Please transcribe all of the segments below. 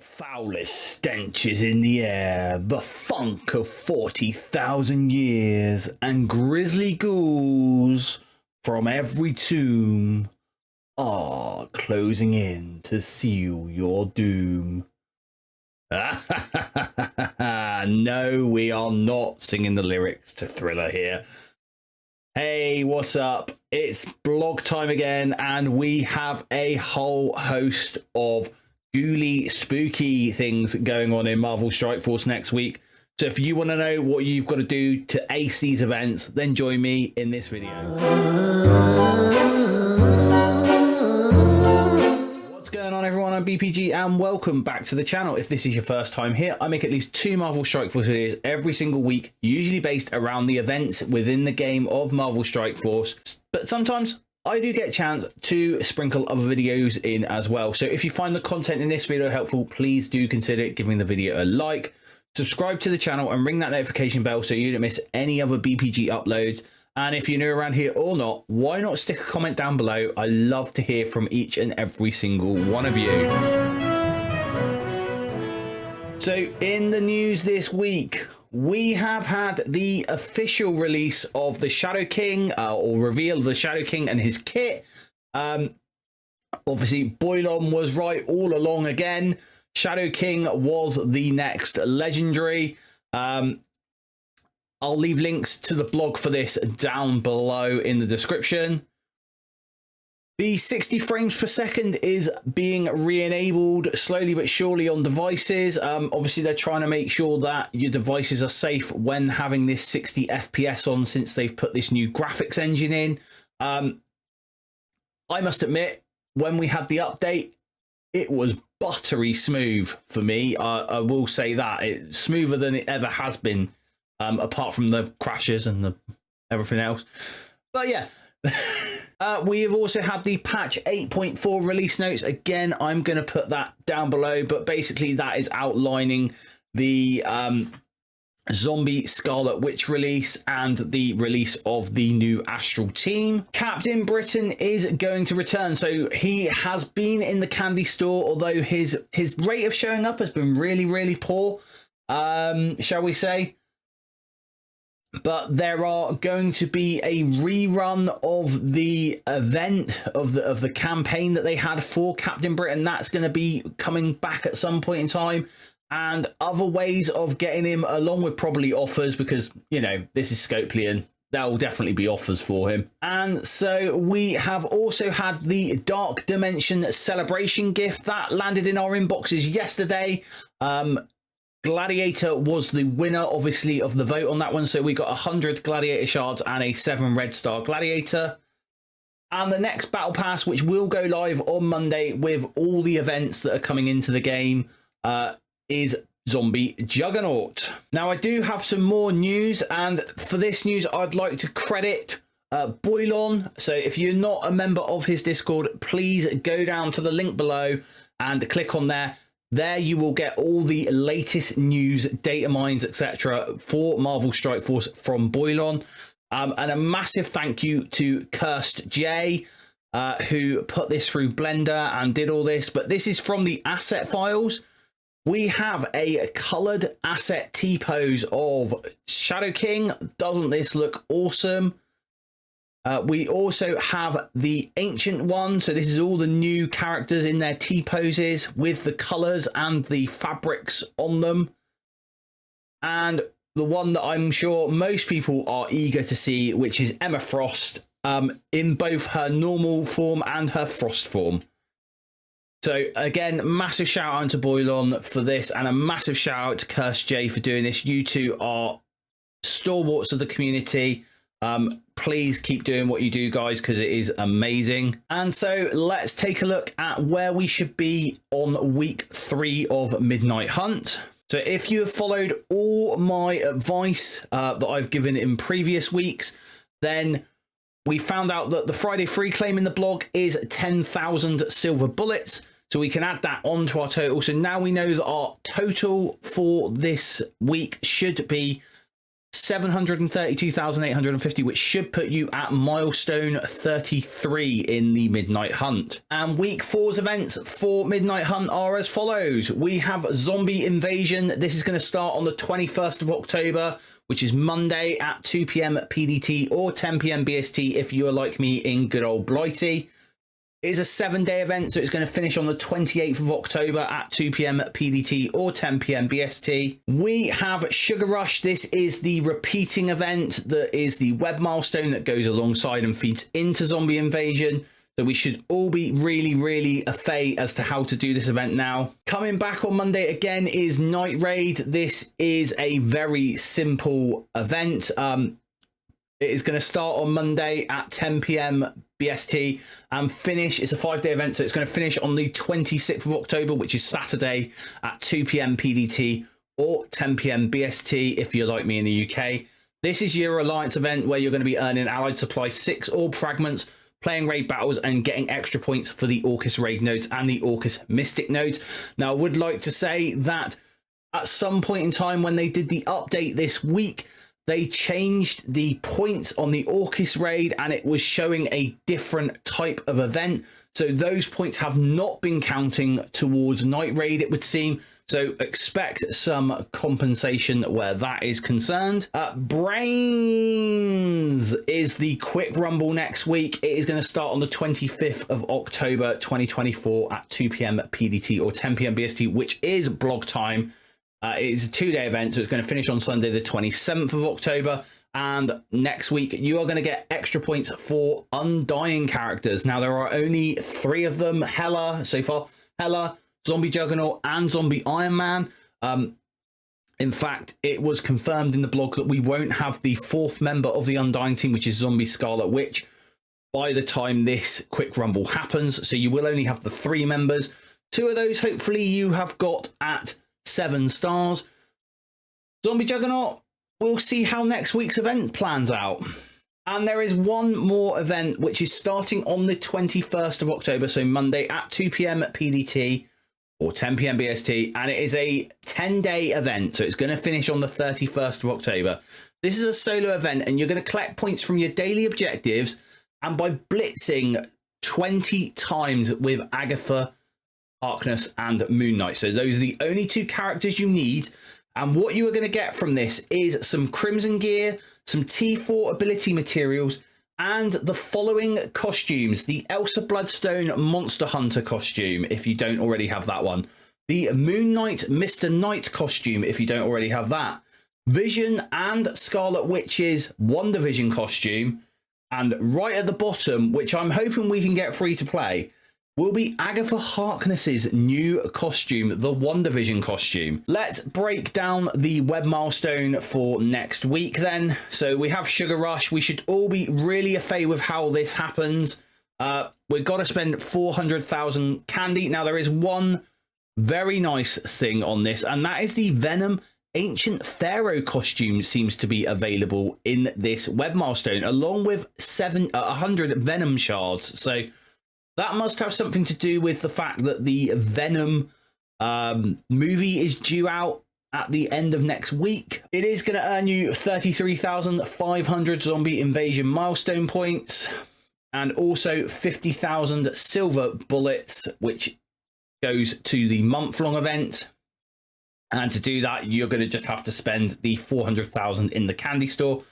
foulest stench is in the air, the funk of 40,000 years, and grisly ghouls from every tomb are closing in to seal your doom. No, we are not singing the lyrics to Thriller here. Hey, what's up? It's blog time again, and we have a whole host of ghouly, spooky things going on in Marvel Strike Force next week. So if you want to know what you've got to do to ace these events, then join me in this video. What's going on, everyone? I'm BPG and welcome back to the channel. If this is your first time here, I make at least 2 Marvel Strike Force videos every single week, usually based around the events within the game of Marvel Strike Force. But sometimes I do get a chance to sprinkle other videos in as well. So if you find the content in this video helpful, please do consider giving the video a like, subscribe to the channel and ring that notification bell so you don't miss any other BPG uploads. And if you're new around here or not, why not stick a comment down below? I love to hear from each and every single one of you. So in the news this week, we have had the official release of the Shadow King, or reveal of the Shadow King and his kit. Obviously, Boylon was right all along again. Shadow King was the next legendary. I'll leave links to the blog for this down below in the description. The 60 frames per second is being re-enabled slowly but surely on devices. Obviously, they're trying to make sure that your devices are safe when having this 60 FPS on, since they've put this new graphics engine in. I must admit, when we had the update, it was buttery smooth for me. I will say that. It's smoother than it ever has been, apart from the crashes and everything else. But yeah. We have also had the patch 8.4 release notes. Again, I'm going to put that down below, but basically that is outlining the Zombie Scarlet Witch release and the release of the new Astral team. Captain Britain is going to return. So he has been in the candy store, although his rate of showing up has been really poor, shall we say. But there are going to be a rerun of the event of the campaign that they had for Captain Britain. That's going to be coming back at some point in time, and other ways of getting him, along with probably offers, because, you know, this is Scoplian. There will definitely be offers for him. And so we have also had the Dark Dimension Celebration gift that landed in our inboxes yesterday. Gladiator was the winner, obviously, of the vote on that one. So we got 100 Gladiator shards and a 7 red star Gladiator. And the next battle pass, which will go live on Monday with all the events that are coming into the game, is Zombie Juggernaut. Now, I do have some more news, and for this news, I'd like to credit Boylon. So if you're not a member of his Discord, please go down to the link below and click on there. There you will get all the latest news, data mines, etc. for Marvel Strike Force from Boylon. And a massive thank you to Cursed J, who put this through Blender and did all this. But this is from the asset files. We have a coloured asset T-pose of Shadow King. Doesn't this look awesome? We also have the ancient one. So this is all the new characters in their T-poses with the colours and the fabrics on them. And the one that I'm sure most people are eager to see, which is Emma Frost, in both her normal form and her Frost form. So again, massive shout out to Boylon for this, and a massive shout out to Curse J for doing this. You two are stalwarts of the community. Please keep doing what you do, guys, because it is amazing. And so let's take a look at where we should be on week 3 of Midnight Hunt. So if you have followed all my advice that I've given in previous weeks, then we found out that the Friday free claim in the blog is 10,000 silver bullets. So we can add that onto our total. So now we know that our total for this week should be 732,850, which should put you at milestone 33 in the Midnight Hunt. And week 4's events for Midnight Hunt are as follows. We have Zombie Invasion. This is going to start on the 21st of October, which is Monday at 2 p.m. PDT or 10 p.m. BST if you are like me in good old Blighty. It is a 7-day event, so it's going to finish on the 28th of October at 2 p.m. PDT or 10 p.m. BST. We have Sugar Rush. This is the repeating event that is the web milestone that goes alongside and feeds into Zombie Invasion. So we should all be really au fait as to how to do this event now. Coming back on Monday again is Night Raid. This is a very simple event. It is going to start on Monday at 10 p.m. BST and finish. It's a 5-day event, so it's going to finish on the 26th of October, which is Saturday at 2 p.m. PDT or 10 p.m. BST if you're like me in the UK. This is your Alliance event where you're going to be earning Allied Supply 6 orb fragments, playing raid battles and getting extra points for the Orcus raid nodes and the Orcus Mystic nodes. Now, I would like to say that at some point in time when they did the update this week, they changed the points on the Orcus raid and it was showing a different type of event. So those points have not been counting towards Night Raid, it would seem. So expect some compensation where that is concerned. Brains is the quick rumble next week. It is going to start on the 25th of October 2024 at 2 p.m. PDT or 10 p.m. BST, which is blog time. It is a 2-day event, so it's going to finish on Sunday the 27th of October. And next week, you are going to get extra points for Undying characters. Now, there are only 3 of them. Hela, so far. Hela, Zombie Juggernaut, and Zombie Iron Man. In fact, it was confirmed in the blog that we won't have the 4th member of the Undying team, which is Zombie Scarlet Witch, by the time this quick rumble happens. So you will only have the 3 members. 2 of those, hopefully, you have got at 7 stars. Zombie Juggernaut, we'll see how next week's event plans out. And there is one more event which is starting on the 21st of October, so Monday at 2 p.m. PDT or 10 p.m. BST, and it is a 10-day event, so it's going to finish on the 31st of October. This is a solo event, and you're going to collect points from your daily objectives, and by blitzing 20 times with Agatha, Harkness and Moon Knight. So those are the only 2 characters you need. And what you are going to get from this is some Crimson gear, some T4 ability materials, and the following costumes. The Elsa Bloodstone Monster Hunter costume, if you don't already have that one. The Moon Knight Mr. Knight costume, if you don't already have that. Vision and Scarlet Witch's WandaVision costume. And right at the bottom, which I'm hoping we can get free to play, will be Agatha Harkness's new costume, the WandaVision costume. Let's break down the web milestone for next week then. So we have Sugar Rush. We should all be really au fait with how this happens. We've got to spend 400,000 candy. Now, there is one very nice thing on this, and that is the Venom Ancient Pharaoh costume seems to be available in this web milestone, along with 100 Venom shards. So that must have something to do with the fact that the Venom movie is due out at the end of next week. It is going to earn you 33,500 Zombie Invasion milestone points and also 50,000 silver bullets, which goes to the month-long event. And to do that, you're going to just have to spend the 400,000 in the candy store.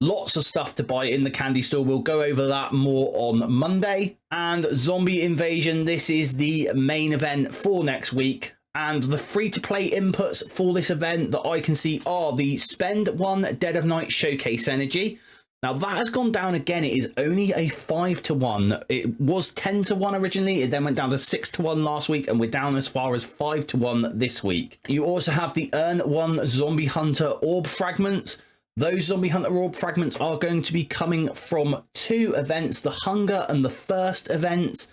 Lots of stuff to buy in the candy store. We'll go over that more on Monday. And Zombie Invasion, this is the main event for next week. And the free-to-play inputs for this event that I can see are the Spend 1 Dead of Night Showcase Energy. Now, that has gone down again. It is only a 5-to-1. It was 10-to-1 originally. It then went down to 6-to-1 last week, and we're down as far as 5-to-1 this week. You also have the Earn 1 Zombie Hunter Orb Fragments. Those Zombie Hunter Orb Fragments are going to be coming from 2 events, the Hunger and the First events.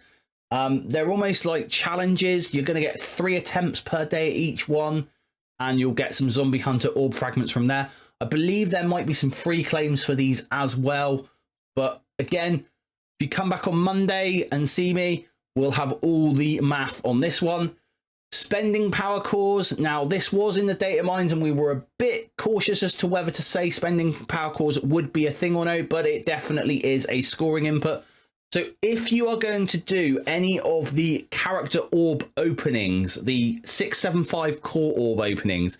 They're almost like challenges. You're going to get 3 attempts per day at each one, and you'll get some Zombie Hunter Orb Fragments from there. I believe there might be some free claims for these as well. But again, if you come back on Monday and see me, we'll have all the math on this one. Spending power cores. Now, this was in the data mines and we were a bit cautious as to whether to say spending power cores would be a thing or no, but it definitely is a scoring input. So if you are going to do any of the character orb openings, the 675 core orb openings,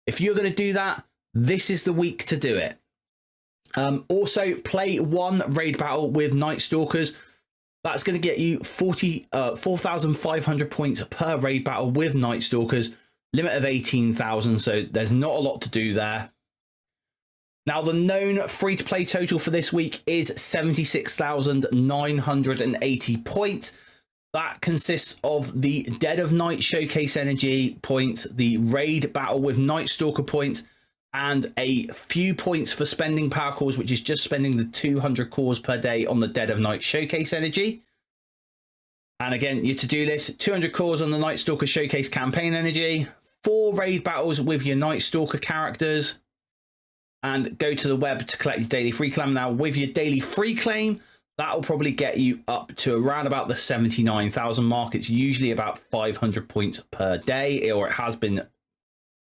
if you're going to do that, this is the week to do it. Also, play one raid battle with Night Stalkers. That's going to get you 4,500 points per raid battle with Night Stalkers. Limit of 18,000, so there's not a lot to do there. Now, the known free-to-play total for this week is 76,980 points. That consists of the Dead of Night Showcase Energy points, the raid battle with Night Stalker points, and a few points for spending power cores, which is just spending the 200 cores per day on the Dead of Night Showcase Energy. And again, your to-do list, 200 cores on the Night Stalker Showcase Campaign Energy, 4 raid battles with your Night Stalker characters, and go to the web to collect your daily free claim. Now, with your daily free claim, that will probably get you up to around about the 79,000 mark. It's usually about 500 points per day, or it has been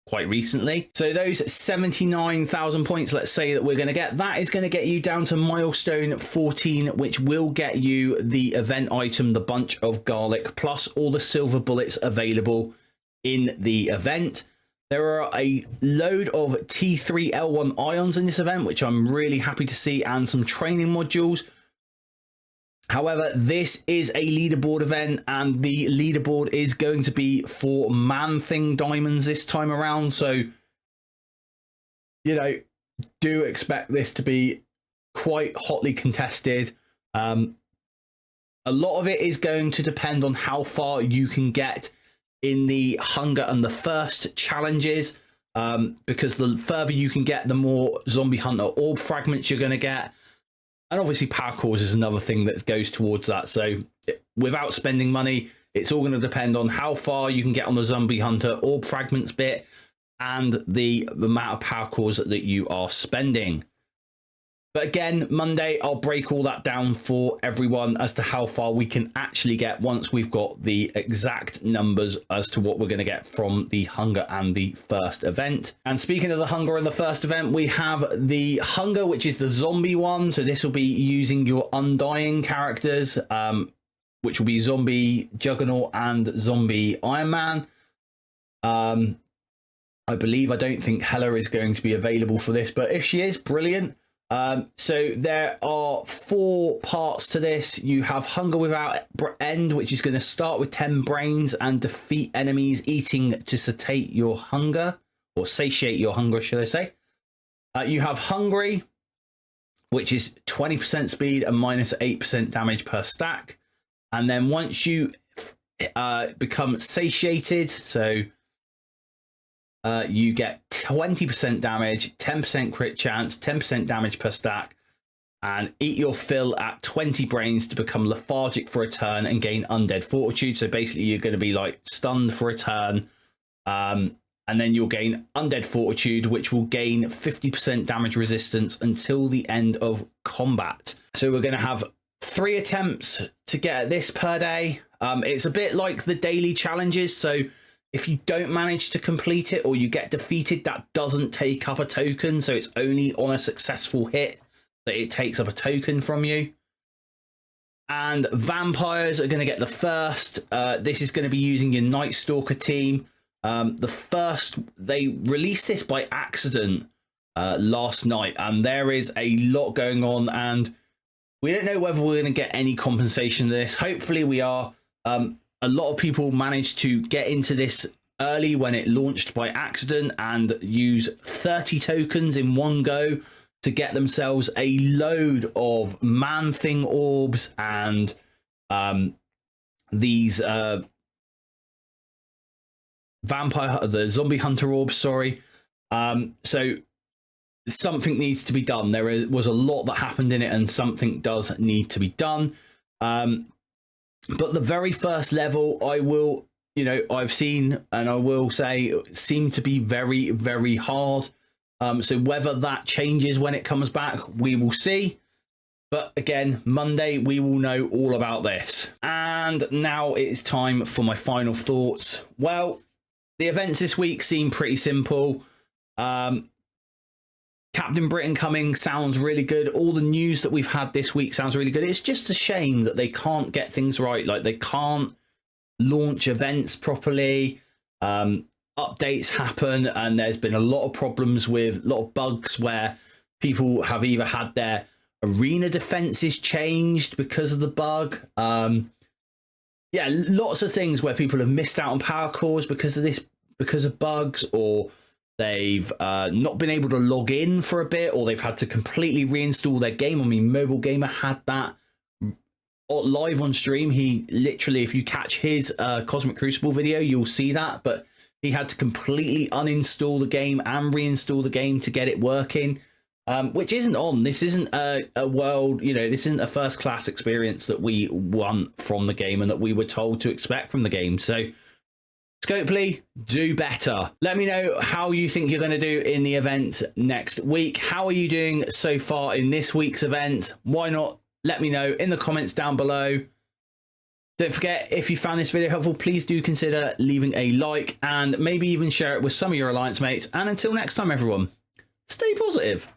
quite recently. So those 79,000 points, let's say that we're going to get, that is going to get you down to milestone 14, which will get you the event item, the bunch of garlic, plus all the silver bullets available in the event. There are a load of T3L1 ions in this event, which I'm really happy to see, and some training modules. However, this is a leaderboard event, and the leaderboard is going to be for Man-Thing diamonds this time around. So, you know, do expect this to be quite hotly contested. A lot of it is going to depend on how far you can get in the hunger and the thirst challenges, because the further you can get, the more zombie hunter orb fragments you're going to get. And obviously power cores is another thing that goes towards that. So without spending money, it's all going to depend on how far you can get on the zombie hunter orb fragments bit and the amount of power cores that you are spending. But again, Monday, I'll break all that down for everyone as to how far we can actually get once we've got the exact numbers as to what we're going to get from the hunger and the first event. And speaking of the hunger and the first event, we have the hunger, which is the zombie one. So this will be using your undying characters, which will be zombie Juggernaut and zombie Iron Man. I believe, I don't think Hela is going to be available for this, but if she is, brilliant. So there are 4 parts to this. You have Hunger Without End, which is going to start with 10 brains and defeat enemies eating to satiate your hunger, or satiate your hunger, should I say. You have Hungry, which is 20% speed and minus 8% damage per stack. And then once you become satiated, so you get 20% damage, 10% crit chance, 10% damage per stack, and eat your fill at 20 brains to become lethargic for a turn and gain undead fortitude. So basically you're going to be like stunned for a turn, and then you'll gain undead fortitude, which will gain 50% damage resistance until the end of combat. So we're going to have 3 attempts to get this per day. It's a bit like the daily challenges, so if you don't manage to complete it or you get defeated, that doesn't take up a token. So it's only on a successful hit that it takes up a token from you. And vampires are going to get the first. This is going to be using your Night Stalker team. They released this by accident last night, and there is a lot going on, and we don't know whether we're going to get any compensation for this. Hopefully we are. A lot of people managed to get into this early when it launched by accident and use 30 tokens in one go to get themselves a load of Man-Thing orbs and these the zombie hunter orbs, sorry. So something needs to be done. There was a lot that happened in it, and something does need to be done. But the very first level, I've seen, and I will say, seem to be very, very hard. So whether that changes when it comes back, we will see. But again, Monday, we will know all about this. And now it's time for my final thoughts. Well, the events this week seem pretty simple. Captain Britain coming sounds really good. All the news that we've had this week sounds really good. It's just a shame that they can't get things right. Like, they can't launch events properly. Updates happen, and there's been a lot of problems with a lot of bugs where people have either had their arena defenses changed because of the bug. Yeah, lots of things where people have missed out on power cores because of this, because of bugs, or they've not been able to log in for a bit, or they've had to completely reinstall their game. I mean, Mobile Gamer had that live on stream. He literally, if you catch his Cosmic Crucible video, you'll see that, but he had to completely uninstall the game and reinstall the game to get it working. Which isn't on. This isn't a world, you know, this isn't a first class experience that we want from the game and that we were told to expect from the game. So Scopely, do better. Let me know how you think you're going to do in the event next week. How are you doing so far in this week's event? Why not let me know in the comments down below. Don't forget, if you found this video helpful, please do consider leaving a like and maybe even share it with some of your Alliance mates. And until next time, everyone, stay positive.